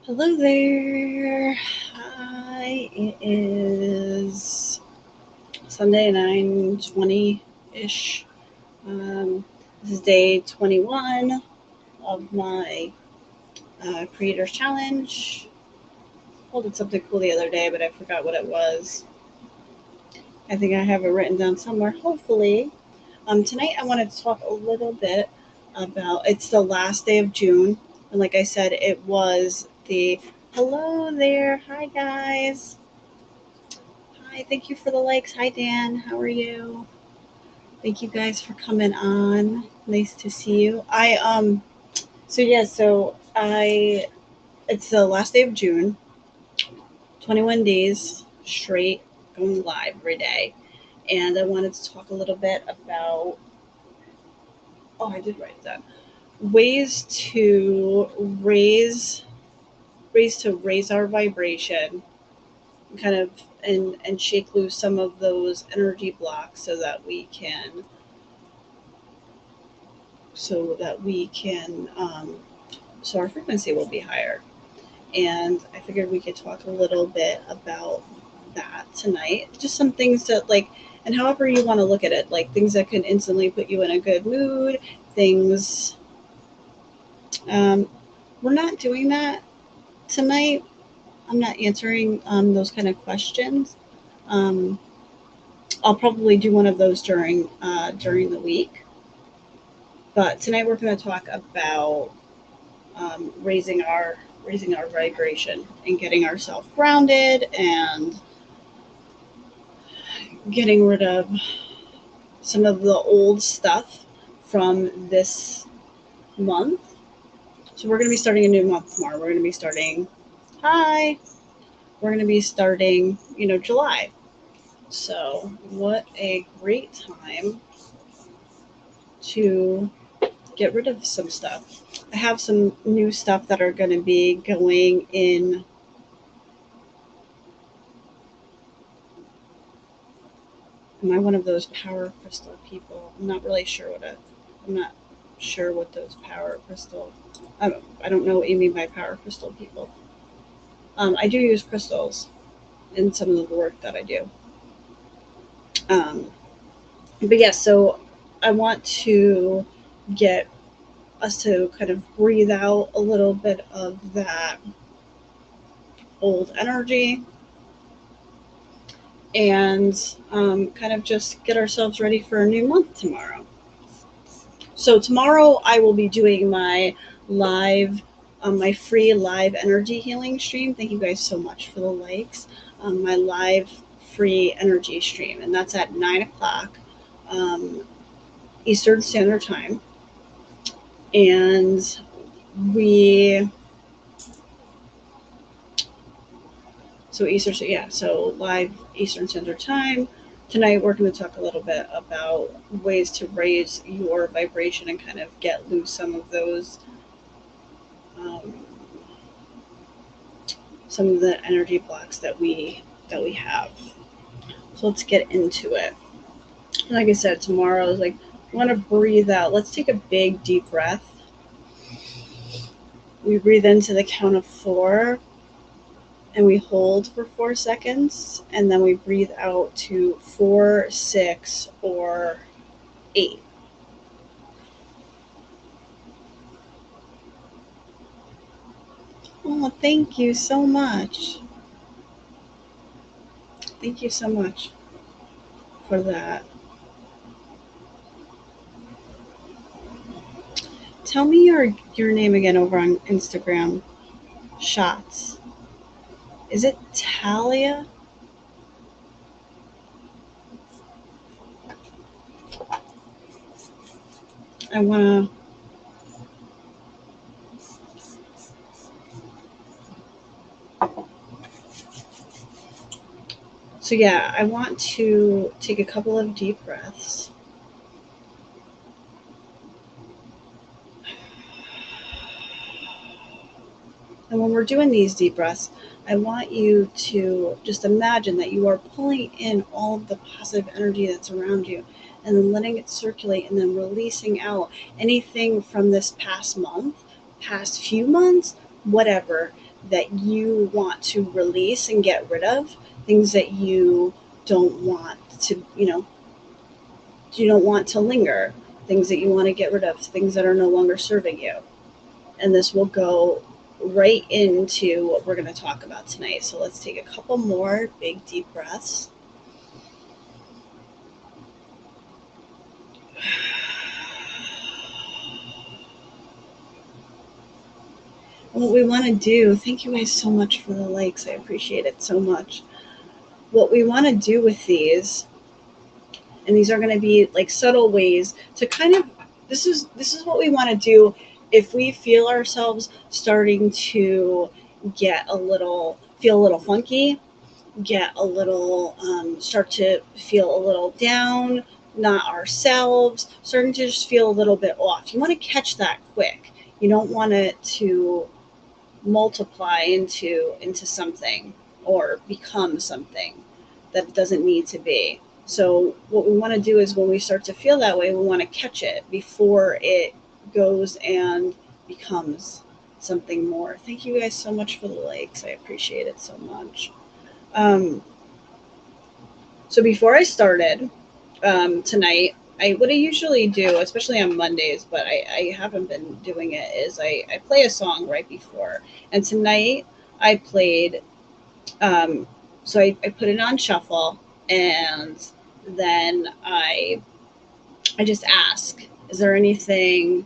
Hello there. Hi. It is Sunday 9:20 ish. This is day 21 of my Creators Challenge. I did something cool the other day, but I forgot what it was. I think I have it written down somewhere, hopefully. Tonight, I wanted to talk a little bit about it's the last day of June. And like I said, it was the hello there. Hi, guys. Hi, thank you for the likes. Hi, Dan. How are you? Thank you guys for coming on. Nice to see you. So it's the last day of June, 21 days straight going live every day. And I wanted to talk a little bit about, oh, I did write that, ways to raise, raise our vibration, kind of, and shake loose some of those energy blocks so that we can so our frequency will be higher. And I figured we could talk a little bit about that tonight. Just some things that, like, and however you want to look at it, like things that can instantly put you in a good mood, things. Um, we're not doing that tonight. I'm not answering those kind of questions. Um, I'll probably do one of those during the week. But tonight we're going to talk about raising our vibration and getting ourselves grounded and getting rid of some of the old stuff from this month. So we're going to be starting a new month tomorrow. We're going to be starting hi. We're going to be starting, July. So what a great time to get rid of some stuff. I have some new stuff that are going to be going in. Am I one of those power crystal people? I'm not sure what those power crystal. I don't know what you mean by power crystal people. I do use crystals in some of the work that I do. But yes, so I want to get us to kind of breathe out a little bit of that old energy and kind of just get ourselves ready for a new month tomorrow. So tomorrow I will be doing live, my free live energy healing stream. Thank you guys so much for the likes. My live free energy stream, and that's at 9 o'clock Eastern Standard Time. And we so live Eastern Standard Time. Tonight we're going to talk a little bit about ways to raise your vibration and kind of get loose um, some of the energy blocks that we have. So let's get into it. Like I said, tomorrow is like, I want to breathe out. Let's take a big deep breath. We breathe into the count of 4 and we hold for 4 seconds, and then we breathe out to 4, 6, or 8. Oh, thank you so much. Thank you so much for that. Tell me your name again over on Instagram. Shots. Is it Talia? I wanna. So yeah, I want to take a couple of deep breaths. And when we're doing these deep breaths, I want you to just imagine that you are pulling in all of the positive energy that's around you and then letting it circulate and then releasing out anything from this past month, past few months, whatever, that you want to release and get rid of, things that you don't want to, you don't want to linger, things that you want to get rid of, things that are no longer serving you. And this will go right into what we're going to talk about tonight. So let's take a couple more big, deep breaths. And what we want to do, thank you guys so much for the likes. I appreciate it so much. What we want to do with these, and these are going to be like subtle ways to kind of, this is what we want to do if we feel ourselves starting to feel a little funky, get a little, start to feel a little down, not ourselves, starting to just feel a little bit off. You want to catch that quick. You don't want it to multiply into something or become something that it doesn't need to be. So what we want to do is when we start to feel that way, we want to catch it before it goes and becomes something more. Thank you guys so much for the likes. I appreciate it so much. So before I started tonight, what I usually do, especially on Mondays, but I haven't been doing it, is I play a song right before. And tonight I played, so I put it on shuffle, and then I just ask, is there anything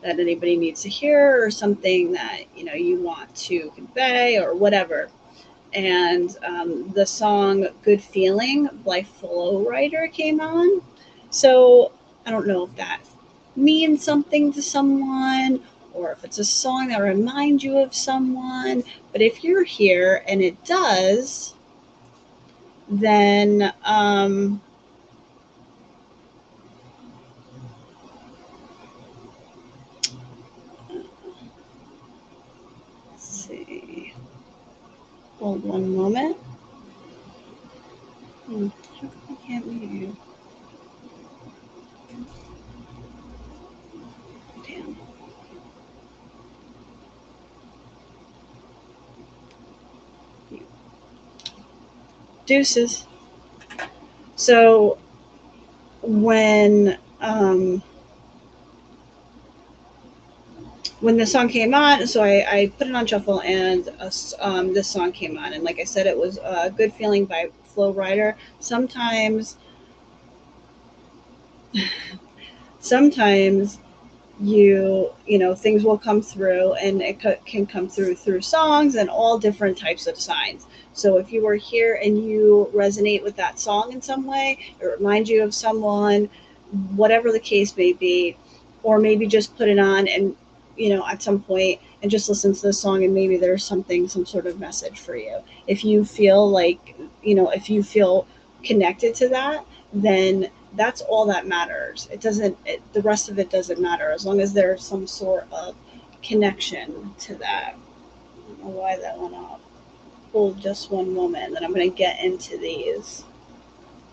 that anybody needs to hear, or something that you want to convey, or whatever. And the song "Good Feeling" by Flow Rider came on. So I don't know if that means something to someone, or if it's a song that reminds you of someone. But if you're here and it does, then let's see. Hold one moment. How come I can't mute? Damn. Deuces. So when the song came on, so I put it on shuffle, and this song came on, and like I said, it was "Good Feeling" by Flow Rider. Sometimes things will come through, and it can come through songs and all different types of signs. So if you are here and you resonate with that song in some way, it reminds you of someone, whatever the case may be, or maybe just put it on and at some point and just listen to the song, and maybe there's some sort of message for you. If you feel like, if you feel connected to that, then that's all that matters. The rest of it doesn't matter, as long as there's some sort of connection to that. I don't know why that went off. Hold just one moment, then I'm going to get into these.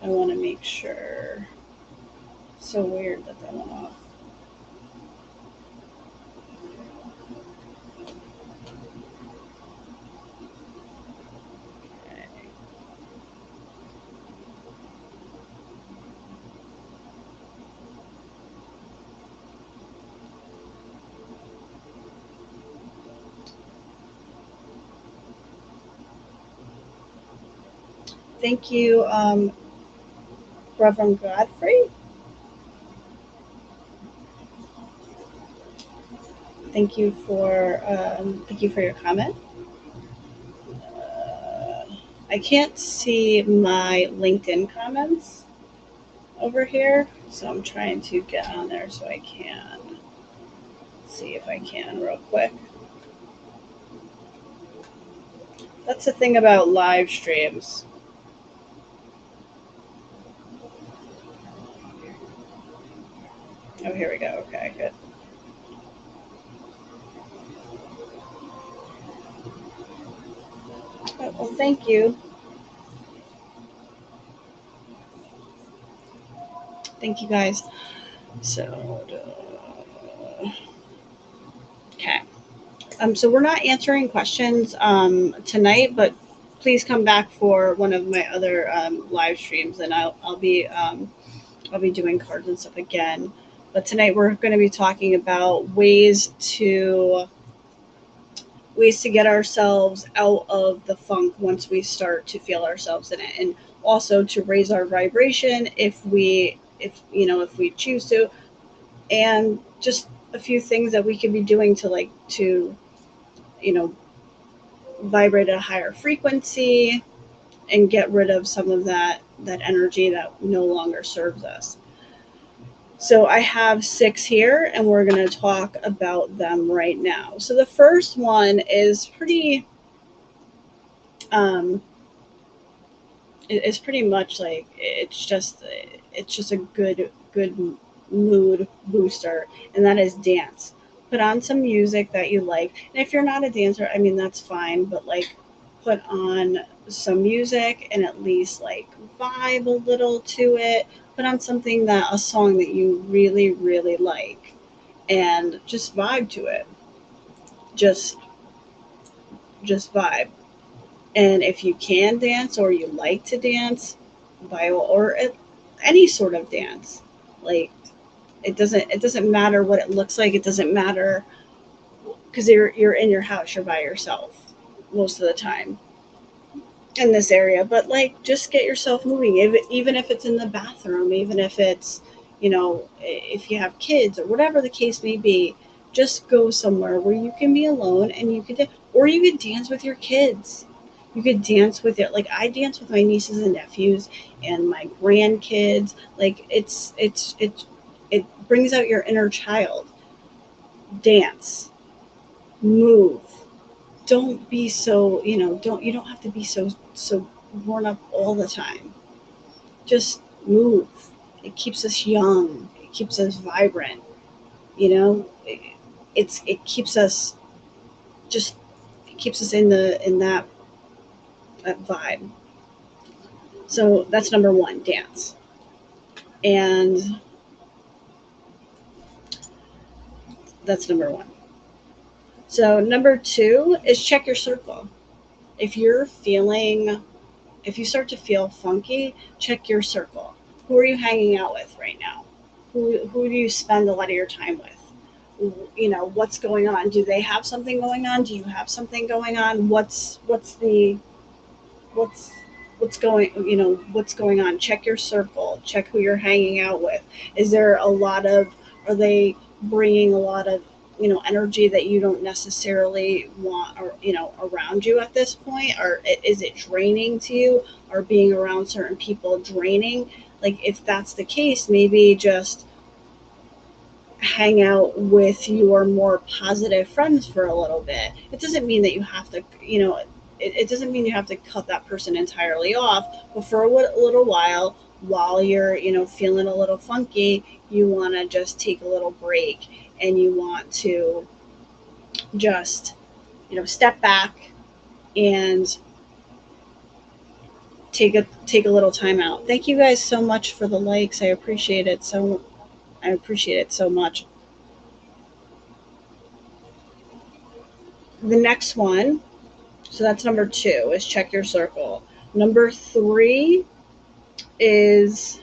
I want to make sure. So weird that went off. Okay. Thank you, Reverend Godfrey. Thank you for your comment. I can't see my LinkedIn comments over here, so I'm trying to get on there so I can see if I can real quick. That's the thing about live streams. Oh, here we go. Okay, good. Oh, well, thank you. Thank you, guys. So, okay. So we're not answering questions tonight, but please come back for one of my other live streams, and I'll be doing cards and stuff again. But tonight we're going to be talking about ways to get ourselves out of the funk once we start to feel ourselves in it, and also to raise our vibration if we choose to, and just a few things that we could be doing to you know vibrate at a higher frequency and get rid of some of that energy that no longer serves us. So I have 6 here, and we're going to talk about them right now. So the first one is um, it's pretty much like it's just a good mood booster, and that is dance. Put on some music that you like, and if you're not a dancer, I mean that's fine, but like put on some music and at least like vibe a little to it. Put on a song that you really really like, and just vibe to it. Just just vibe. And if you can dance or you like to dance, any sort of dance, like it doesn't matter what it looks like. It doesn't matter because you're in your house, you're by yourself most of the time in this area. But like, just get yourself moving, even if it's in the bathroom, even if it's if you have kids or whatever the case may be. Just go somewhere where you can be alone and or you could dance with your kids. You could dance with it. Like I dance with my nieces and nephews and my grandkids. Like it brings out your inner child. Dance, move. Don't be so, you don't have to be so worn up all the time. Just move. It keeps us young. It keeps us vibrant. You know, it keeps us just it keeps us in that vibe. So that's number 1, dance. And that's number 1. So number 2 is check your circle. If you're feeling if you start to feel funky, check your circle. Who are you hanging out with right now? Who do you spend a lot of your time with? What's going on? Do they have something going on? Do you have something going on? What's what's going on? Check your circle. Check who you're hanging out with. Is there a lot of Are they bringing a lot of energy that you don't necessarily want, or around you at this point? Or is it draining to you? Or being around certain people draining? Like, if that's the case, maybe just hang out with your more positive friends for a little bit. It doesn't mean that you have to, it doesn't mean you have to cut that person entirely off, but for a little while you're, feeling a little funky, you want to just take a little break, and you want to just, step back and take a little time out. Thank you guys so much for the likes. I appreciate it so much. The next one, so that's number 2, is check your circle. Number 3 is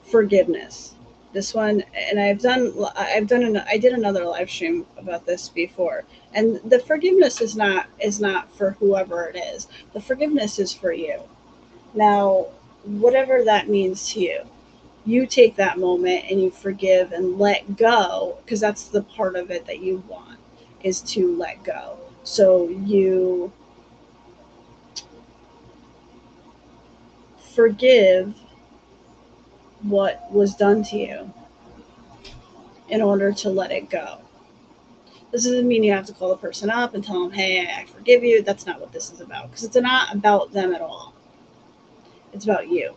forgiveness. This one, and I did another live stream about this before. And the forgiveness is not for whoever it is. The forgiveness is for you. Now, whatever that means to you, you take that moment and you forgive and let go, because that's the part of it that you want, is to let go. So you forgive what was done to you in order to let it go. This doesn't mean you have to call the person up and tell them, hey, I forgive you. That's not what this is about, because it's not about them at all. It's about you.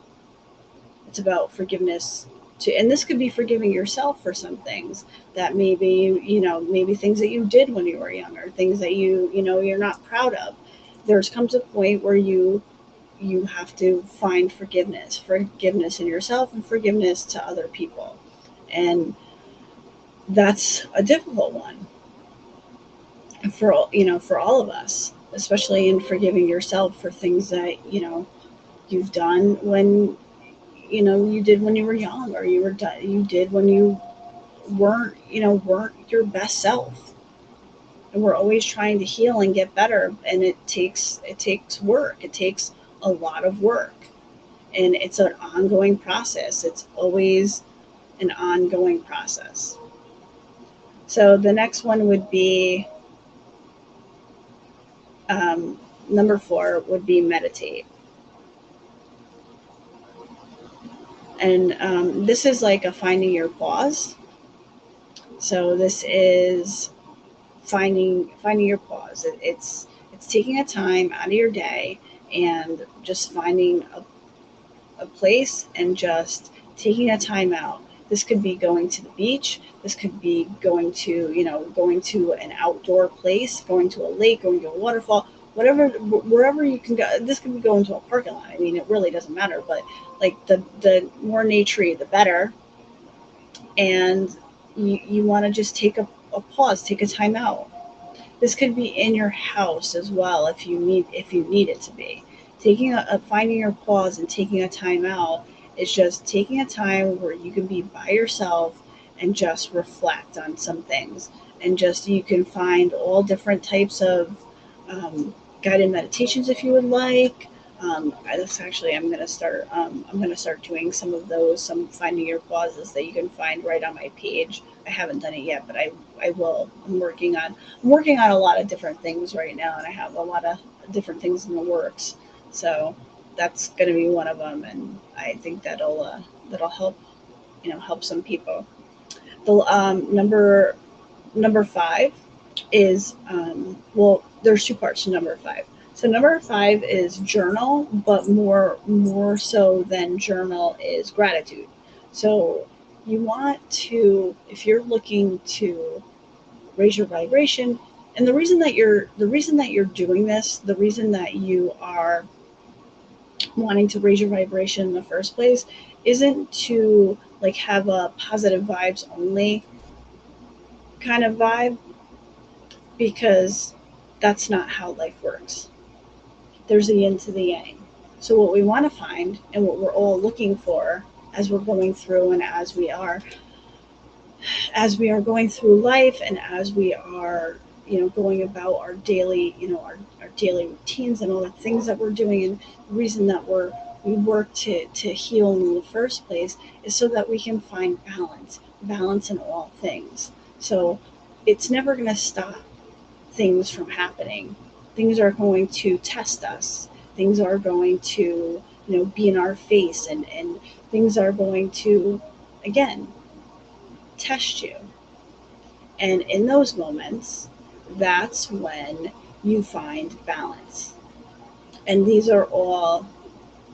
It's about forgiveness too. And this could be forgiving yourself for some things that maybe things that you did when you were younger, things that you're not proud of. There's comes a point where you have to find forgiveness in yourself and forgiveness to other people. And that's a difficult one. for, for all of us, especially in forgiving yourself for things that, you've done when, you did when you were young, or you did when you weren't your best self. And we're always trying to heal and get better, and it takes work. It takes a lot of work, and it's an ongoing process. It's always an ongoing process. So the next one would be, number 4 would be meditate. And this is like a finding your pause. So this is finding your pause. It's taking a time out of your day and just finding a place and just taking a time out. This could be going to the beach. This could be going to an outdoor place, going to a lake, going to a waterfall, whatever, wherever you can go. This could be going to a parking lot. I mean, it really doesn't matter, but like the more naturey, the better. And you want to just take a pause, take a time out. This could be in your house as well, if you need it to be. Finding your pause and taking a time out is just taking a time where you can be by yourself and just reflect on some things, and just you can find all different types of guided meditations if you would like. This actually, I'm gonna start. I'm gonna start doing some of those, some finding your pauses that you can find right on my page. I haven't done it yet, but I will. I'm working on a lot of different things right now, and I have a lot of different things in the works. So that's going to be one of them, and I think that'll help some people. The number 5 is, well, there's two parts to number 5. So number 5 is journal, but more so than journal is gratitude. So you want to, if you're looking to raise your vibration, and the reason that you're doing this, the reason that you are wanting to raise your vibration in the first place, isn't to like have a positive vibes only kind of vibe, because that's not how life works. There's a yin to the yang. So what we want to find, and what we're all looking for as we're going through, and as we are going through life, and as we are, going about our daily, our daily routines and all the things that we're doing, and the reason that we work to heal in the first place is so that we can find balance in all things. So it's never going to stop things from happening. Things are going to test us. Things are going to, be in our face, and things are going to, again, test you. And in those moments, that's when you find balance. And these are all,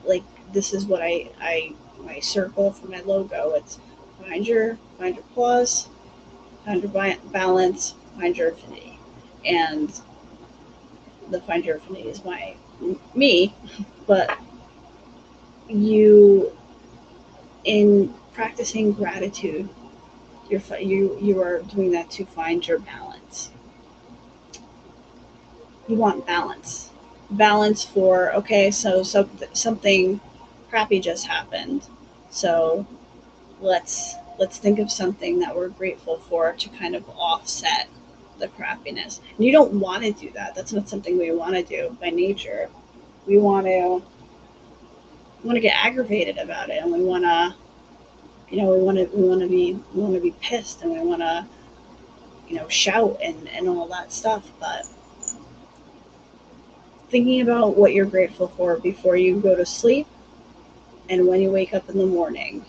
like, this is what I my circle for my logo. It's find your pause, find your balance, find your affinity. And the find your affinity is me, but you, in practicing gratitude, you are doing that to find your balance. You want balance for, okay, so something crappy just happened, so let's think of something that we're grateful for to kind of offset the crappiness. And you don't want to do that. That's not something we want to do by nature. We want to get aggravated about it, and we want to, we want to be pissed, and we want to, shout and all that stuff. But thinking about what you're grateful for before you go to sleep and when you wake up in the morning,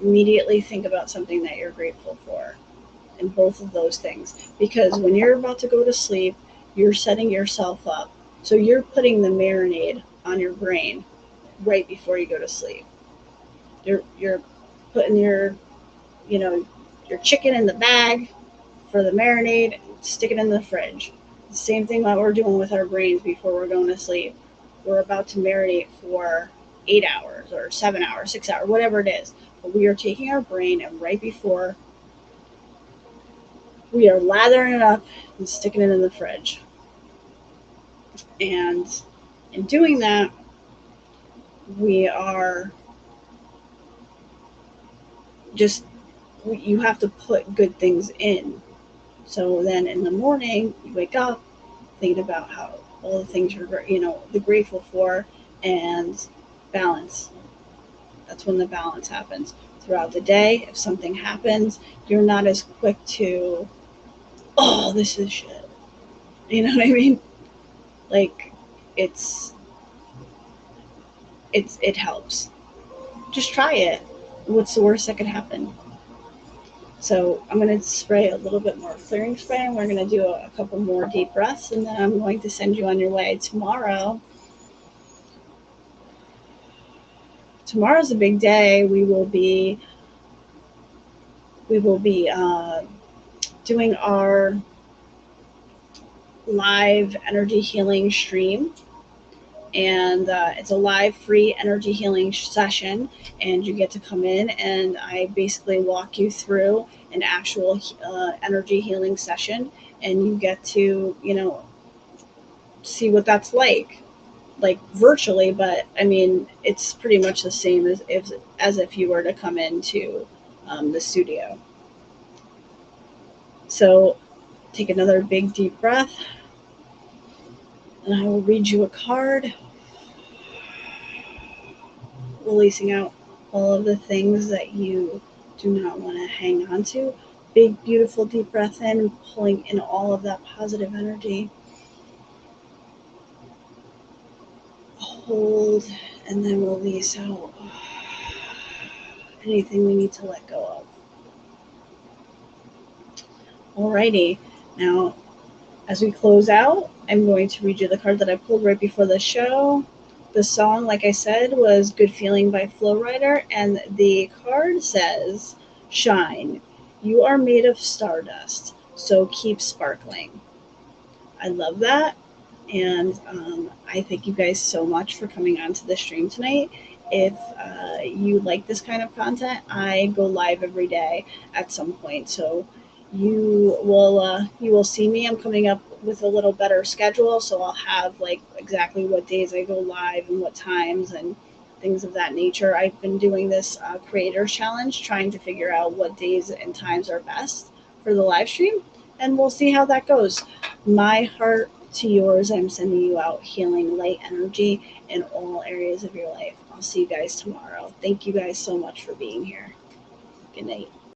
immediately think about something that you're grateful for, and both of those things. Because when you're about to go to sleep, you're setting yourself up. So you're putting the marinade on your brain right before you go to sleep. You're putting you know, your chicken in the bag for the marinade, stick it in the fridge. The same thing that we're doing with our brains before we're going to sleep. We're about to marinate for 8 hours or 7 hours, 6 hours, whatever it is. But we are taking our brain, and right before we are lathering it up and sticking it in the fridge. And in doing that, we are just, you have to put good things in. So then in the morning, you wake up thinking about how all the things you're, the grateful for, and balance. That's when the balance happens. Throughout the day, if something happens, you're not as quick to, oh, this is shit. You know what I mean? Like, it's it helps. Just try it. What's the worst that could happen? So I'm going to spray a little bit more clearing spray, and we're going to do a couple more deep breaths, and then I'm going to send you on your way tomorrow. Tomorrow's a big day. We will be doing our live energy healing stream, and it's a live free energy healing session, and you get to come in and I basically walk you through an actual energy healing session, and you get to see what that's like virtually, but I mean it's pretty much the same as if you were to come into the studio. So take another big deep breath, and I will read you a card, releasing out all of the things that you do not want to hang on to. Big, beautiful, deep breath in, pulling in all of that positive energy. Hold, and then release out anything we need to let go of. Alrighty, now as we close out, I'm going to read you the card that I pulled right before the show. The song, like I said, was Good Feeling by Flow Rider, and the card says, Shine. You are made of stardust, so keep sparkling. I love that. And I thank you guys so much for coming onto the stream tonight. If you like this kind of content, I go live every day at some point. So you will see me. I'm coming up with a little better schedule, so I'll have like exactly what days I go live and what times and things of that nature. I've been doing this creator challenge, trying to figure out what days and times are best for the live stream, and we'll see how that goes. My heart to yours, I'm sending you out healing light energy in all areas of your life. I'll see you guys tomorrow. Thank you guys so much for being here. Good night.